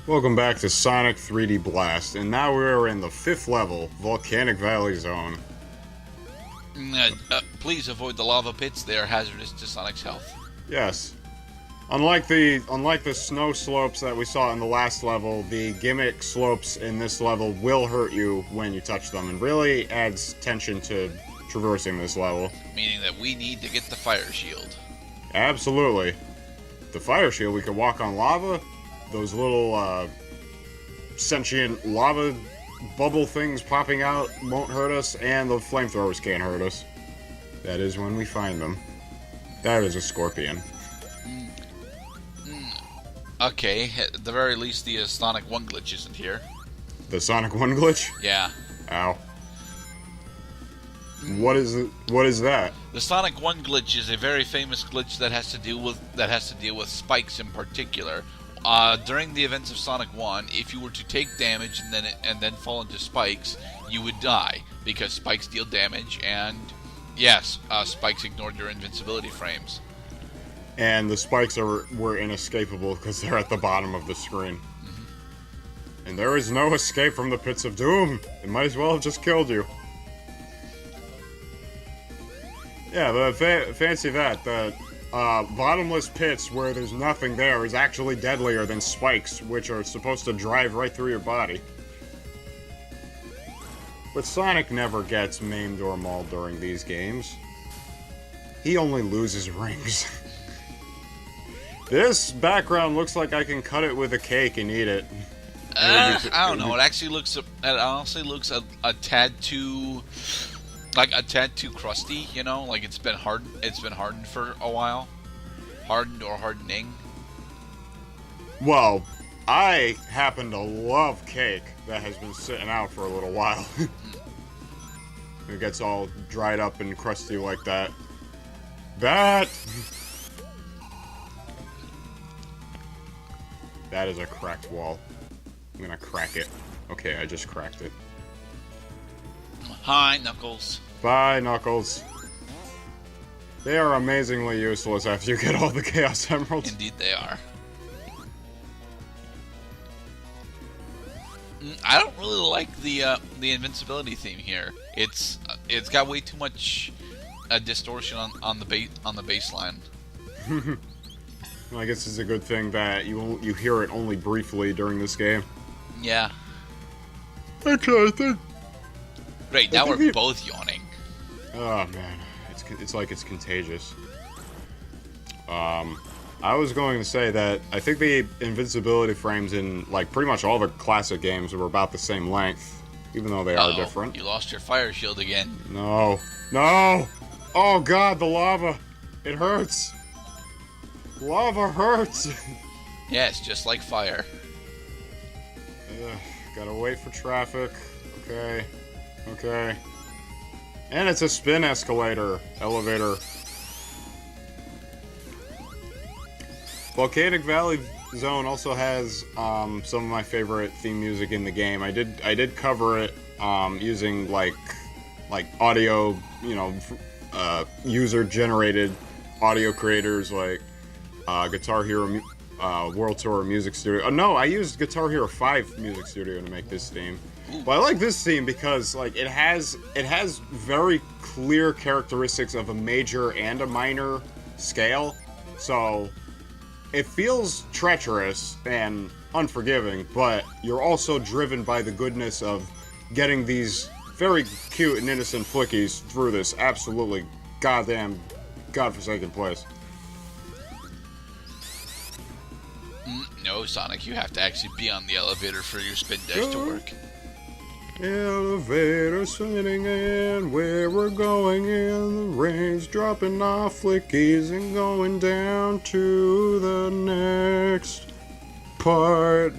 Welcome back to Sonic 3D Blast, and now we're in the 5th level, Volcanic Valley Zone. Please avoid the lava pits, they are hazardous to Sonic's health. Yes. Unlike the snow slopes that we saw in the last level, the gimmick slopes in this level will hurt you when you touch them, and really adds tension to traversing this level. Meaning that we need to get the fire shield. Absolutely. The fire shield, we can walk on lava. Those little, sentient lava bubble things popping out won't hurt us, and the flamethrowers can't hurt us. That is when we find them. That is a scorpion. Okay, at the very least the Sonic 1 glitch isn't here. The Sonic 1 glitch? Yeah. Ow. What is that? The Sonic 1 glitch is a very famous glitch that has to deal with spikes in particular. During the events of Sonic 1, if you were to take damage and then fall into spikes, you would die because spikes deal damage, and yes, spikes ignored your invincibility frames. And the spikes were inescapable because they're at the bottom of the screen. Mm-hmm. And there is no escape from the pits of doom. It might as well have just killed you. Yeah, fancy that. The bottomless pits where there's nothing there is actually deadlier than spikes, which are supposed to drive right through your body. But Sonic never gets maimed or mauled during these games. He only loses rings. This background looks like I can cut it with a cake and eat it. I don't know. It honestly looks a tad too, like a tad too crusty. You know, like it's been hardened for a while, hardened or hardening. Well, I happen to love cake that has been sitting out for a little while. It gets all dried up and crusty like that. That is a cracked wall. I'm gonna crack it. Okay, I just cracked it. Hi, Knuckles. Bye, Knuckles. They are amazingly useless after you get all the Chaos Emeralds. Indeed they are. I don't really like the invincibility theme here. It's got way too much distortion on the baseline. Well, I guess it's a good thing that you hear it only briefly during this game. Yeah. Actually, I think... Great, now we're both yawning. Oh, man. It's like it's contagious. I was going to say that I think the invincibility frames in, like, pretty much all the classic games were about the same length, even though they are different. You lost your fire shield again. No. No! Oh, God, the lava! It hurts! Lava hurts! Yes, just like fire. Gotta wait for traffic. Okay. Okay. And it's a spin elevator. Volcanic Valley Zone also has some of my favorite theme music in the game. I did cover it using like audio, user-generated audio creators like Guitar Hero World Tour Music Studio. No, I used Guitar Hero 5 Music Studio to make this theme. But I like this theme because like it has very clear characteristics of a major and a minor scale. So it feels treacherous and unforgiving, but you're also driven by the goodness of getting these very cute and innocent Flickies through this absolutely goddamn godforsaken place. No, Sonic, you have to actually be on the elevator for your spin dash to work. Elevator sitting in where we're going in the rain's dropping off Flickies and going down to the next part.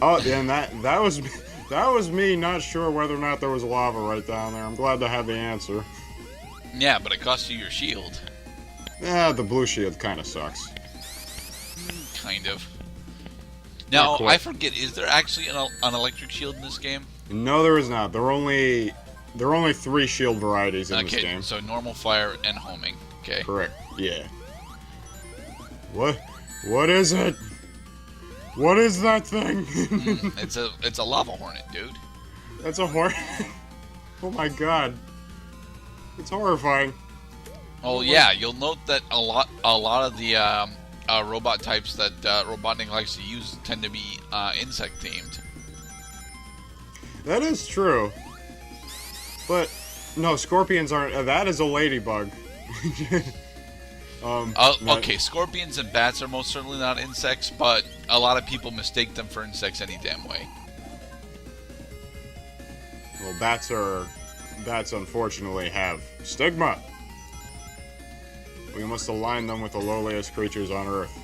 Oh, and that was me not sure whether or not there was lava right down there. I'm glad to have the answer. Yeah, but it cost you your shield. The blue shield kind of sucks. Kind of. Now, I forget, is there actually an electric shield in this game? No, there is not. There are only 3 shield varieties in this game. So normal, fire, and homing. Okay. Correct. Yeah. What? What is it? What is that thing? It's a lava hornet, dude. That's a hornet. Oh my god. It's horrifying. Oh yeah, you'll note that a lot of the robot types that Robotnik likes to use tend to be insect themed. That is true. But no, scorpions aren't. That is a ladybug. Okay, scorpions and bats are most certainly not insects, but a lot of people mistake them for insects any damn way. Well, bats unfortunately have stigma. We must align them with the lowliest creatures on Earth.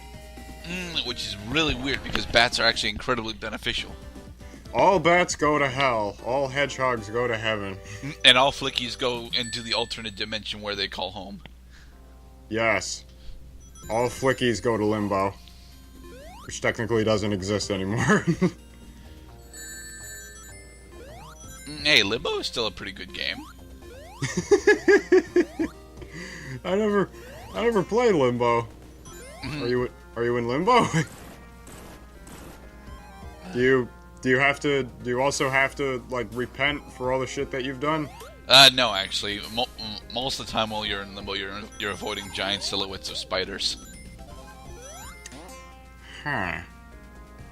Which is really weird because bats are actually incredibly beneficial. All bats go to hell. All hedgehogs go to heaven. And all Flickies go into the alternate dimension where they call home. Yes. All Flickies go to Limbo. Which technically doesn't exist anymore. Hey, Limbo is still a pretty good game. I never played Limbo. Are you in Limbo? Do you also have to like repent for all the shit that you've done? No, actually, most of the time while you're in Limbo, you're avoiding giant silhouettes of spiders. Huh.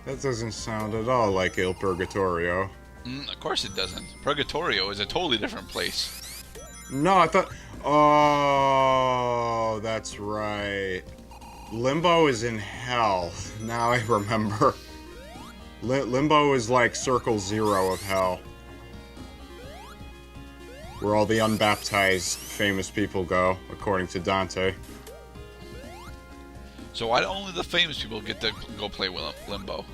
That doesn't sound at all like Il Purgatorio. Of course it doesn't. Purgatorio is a totally different place. No, I thought... Oh, that's right. Limbo is in hell. Now I remember. Limbo is like Circle Zero of hell. Where all the unbaptized famous people go, according to Dante. So why do only the famous people get to go play Limbo?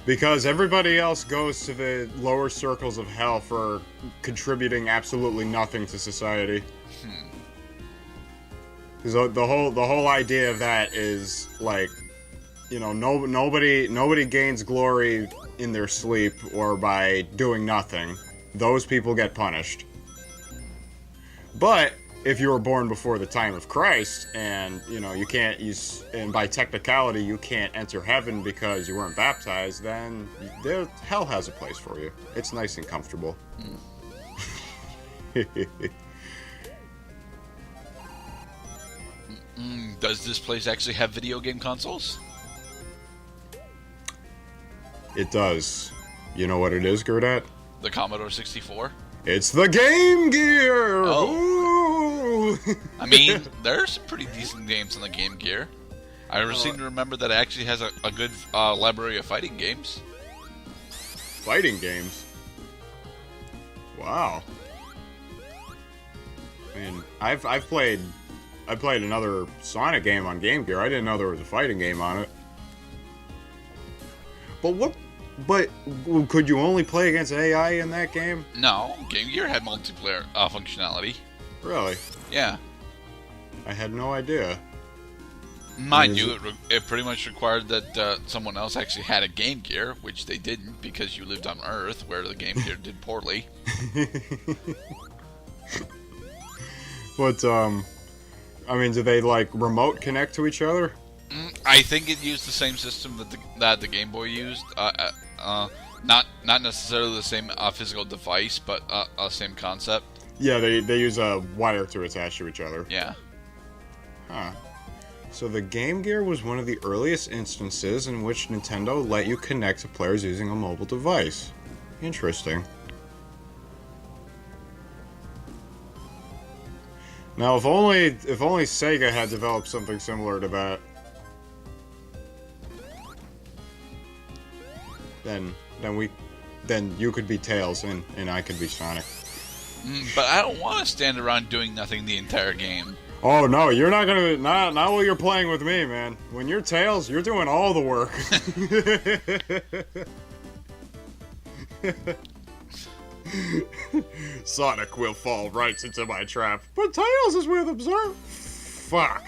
Because everybody else goes to the lower circles of hell for contributing absolutely nothing to society. Because the whole idea of that is like, you know, nobody gains glory in their sleep or by doing nothing. Those people get punished. But if you were born before the time of Christ, and you know and by technicality you can't enter heaven because you weren't baptized, then hell has a place for you. It's nice and comfortable. Does this place actually have video game consoles? It does. You know what it is, Gerdat? The Commodore 64? It's the Game Gear! Oh. Ooh. I mean, there are some pretty decent games on the Game Gear. I seem to remember that it actually has a good library of fighting games. Fighting games? Wow. I mean, I've played another Sonic game on Game Gear. I didn't know there was a fighting game on it. But could you only play against AI in that game? No, Game Gear had multiplayer functionality. Really? Yeah. I had no idea. Mind you, it pretty much required that someone else actually had a Game Gear, which they didn't because you lived on Earth, where the Game Gear did poorly. But, I mean, do they, like, remote connect to each other? I think it used the same system that the Game Boy used. Not necessarily the same physical device, but same concept. Yeah, they use a wire to attach to each other. Yeah. Huh. So the Game Gear was one of the earliest instances in which Nintendo let you connect to players using a mobile device. Interesting. Now, if only Sega had developed something similar to that, then you could be Tails and I could be Sonic. But I don't want to stand around doing nothing the entire game. Oh no, you're not gonna not while you're playing with me, man. When you're Tails, you're doing all the work. Sonic will fall right into my trap, but Tails is with him, sir. Fuck.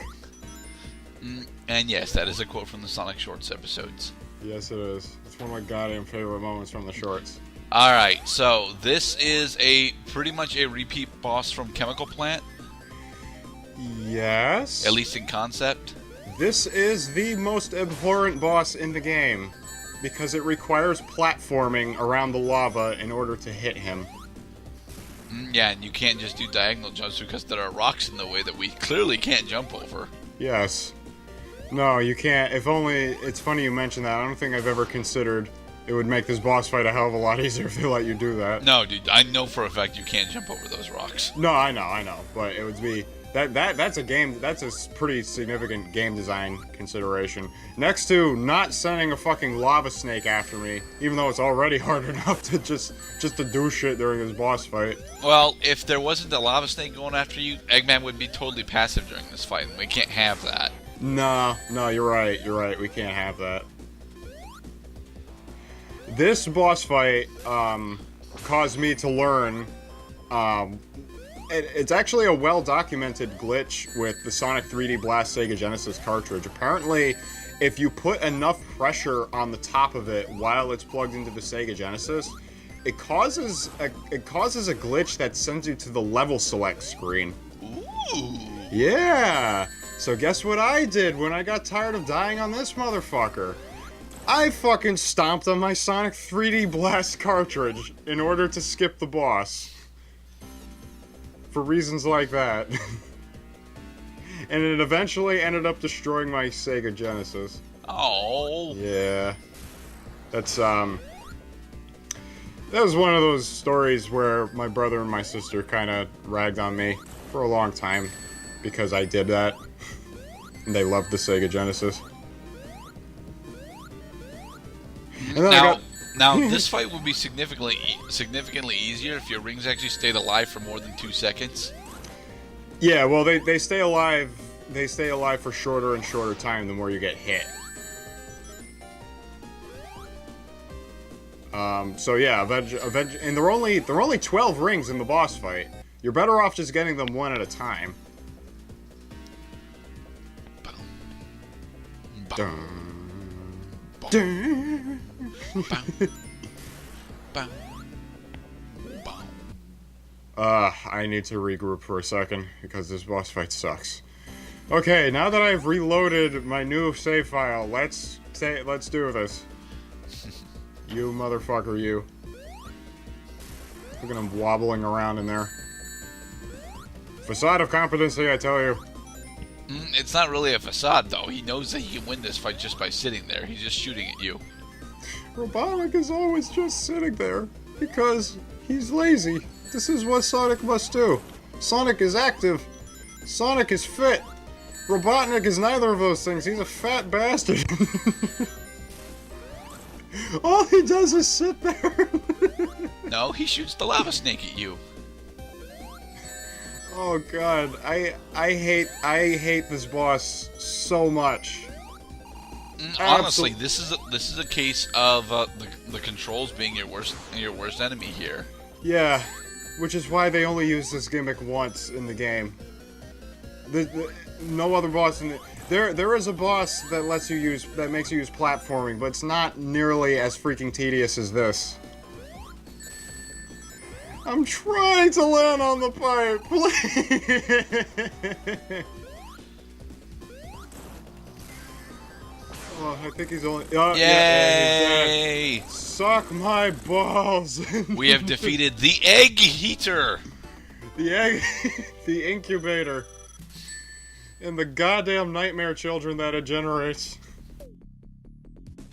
And yes, that is a quote from the Sonic Shorts episodes. Yes, it is. It's one of my goddamn favorite moments from the shorts. Alright, so this is pretty much a repeat boss from Chemical Plant. Yes. At least in concept. This is the most abhorrent boss in the game, because it requires platforming around the lava in order to hit him. Yeah, and you can't just do diagonal jumps because there are rocks in the way that we clearly can't jump over. Yes. No, you can't. If only... It's funny you mention that. I don't think I've ever considered it would make this boss fight a hell of a lot easier if they let you do that. No, dude, I know for a fact you can't jump over those rocks. No, I know. But it would be... That's a game... That's a pretty significant game design consideration. Next to not sending a fucking lava snake after me, even though it's already hard enough to just to do shit during this boss fight. Well, if there wasn't a lava snake going after you, Eggman would be totally passive during this fight, and we can't have that. No, you're right. We can't have that. This boss fight caused me to learn. It's actually a well-documented glitch with the Sonic 3D Blast Sega Genesis cartridge. Apparently, if you put enough pressure on the top of it while it's plugged into the Sega Genesis, it causes a glitch that sends you to the level select screen. Ooh. Yeah. So guess what I did when I got tired of dying on this motherfucker? I fucking stomped on my Sonic 3D Blast cartridge in order to skip the boss. For reasons like that. And it eventually ended up destroying my Sega Genesis. Oh. Yeah. That's, that was one of those stories where my brother and my sister kind of ragged on me for a long time because I did that. And they loved the Sega Genesis. And then now this fight would be significantly easier if your rings actually stayed alive for more than 2 seconds. Yeah, well, they stay alive. They stay alive for shorter and shorter time the more you get hit. So yeah, and there are only 12 rings in the boss fight. You're better off just getting them one at a time. Dun. Dun. I need to regroup for a second because this boss fight sucks. Okay, now that I've reloaded my new save file, let's do this. You motherfucker, you. Look at him wobbling around in there. Facade of competency, I tell you. It's not really a facade, though. He knows that he can win this fight just by sitting there. He's just shooting at you. Robotnik is always just sitting there because he's lazy. This is what Sonic must do. Sonic is active. Sonic is fit. Robotnik is neither of those things. He's a fat bastard. All he does is sit there. No, he shoots the lava snake at you. Oh god, I hate this boss so much. Honestly, this is a case of the controls being your worst enemy here. Yeah, which is why they only use this gimmick once in the game. No other boss in the... There is a boss that makes you use platforming, but it's not nearly as freaking tedious as this. I'm trying to land on the pipe, please. Oh, I think he's only... Oh, Yay! Yeah, he's dead. Suck my balls. We have defeated the egg heater. The egg... the incubator. And the goddamn nightmare children that it generates.